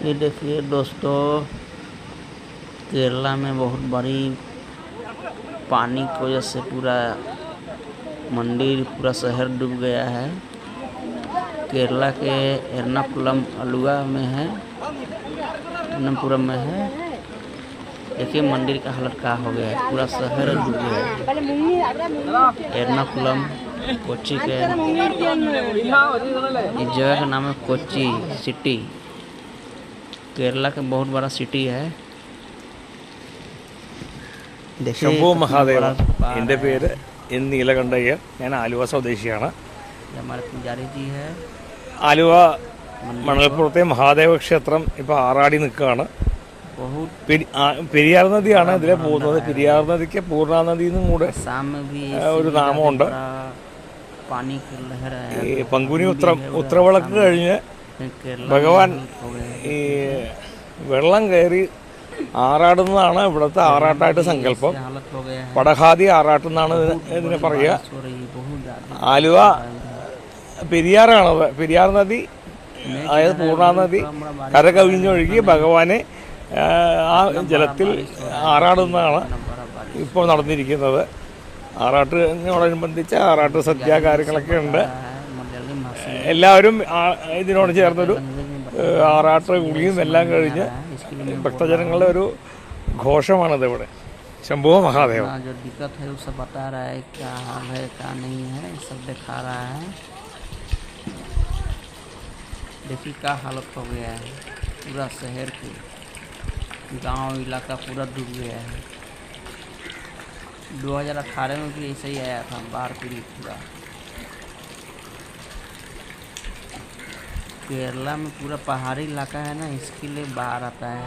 ये देखिए दोस्तों, केरला में बहुत बड़ी पानी की वजह से पूरा मंदिर, पूरा शहर डूब गया है। केरला के एर्नाकुलम अलुवा में है, एर्नाकुलम में है। देखिए मंदिर का हालत क्या हो गया है, पूरा शहर डूब गया है। एर्नाकुलम कोच्चि के, इस जगह का नाम है कोच्चि सिटी। केरला का बहुत बड़ा सिटी है। ശംഭു മഹാദേവ, എൻ്റെ है। പേര് എൻ നീലകണ്ഠയ്യർ. ഞാൻ ആലുവ സ്വദേശിയാണ്. ये हमारे पुजारी जी है। ആലുവ മണൽപ്പുറത്തെ മഹാദേവ ക്ഷേത്രം ഇപ്പോൾ ആറാടി നിൽക്കുകയാണ്. बहुत പെരിയാർ നദിയാണ് ഇതിലെ പോകുന്നത്. പെരിയാർ നദിക്ക് പൂർണ്ണ നദി എന്നും കൂടെ शाम में भी ഒരു നാമമുണ്ട്. पानी की लहर है। ഈ പങ്കുനി ഉത്രവിളക്ക് കഴിഞ്ഞ് ഭഗവാൻ ഈ വെള്ളം കയറി ആറാടുന്നതാണ് ഇവിടുത്തെ ആറാട്ടായിട്ട് സങ്കല്പം. പടഹാതി ആറാട്ടെന്നാണ് ഇതിനെ പറയുക. ആലുവ പെരിയാറാണത്. പെരിയാർ നദി, അതായത് പൂർണ്ണ നദി കര കവിഞ്ഞൊഴുകി ഭഗവാനെ ആ ജലത്തിൽ ആറാടുന്നതാണ് ഇപ്പോൾ നടന്നിരിക്കുന്നത്. ആറാട്ടിനോടനുബന്ധിച്ച് ആറാട്ട് സദ്യ കാര്യങ്ങളൊക്കെ ഉണ്ട്. എല്ലാവരും ഇതിനോട് ചേർന്നൊരു ആറാട്ട് കുളിയും എല്ലാം കഴിഞ്ഞ് ഭക്തജനങ്ങളുടെ ഒരു ഘോഷമാണിത് ഇവിടെ. ശംഭു മഹാദേവ. जो दिक्कत है वो सब बता रहा है, क्या हाल है क्या नहीं है, सब दिखा रहा है। देखिए क्या हालत हो गया है, पूरा शहर के गांव इलाका पूरा डूब गया है। 2018 में भी ऐसे ही आया था, बाढ़ पीड़ित पूरा केरला में। पूरा पहाड़ी इलाका है ना, इसके लिए बाढ़ आता है।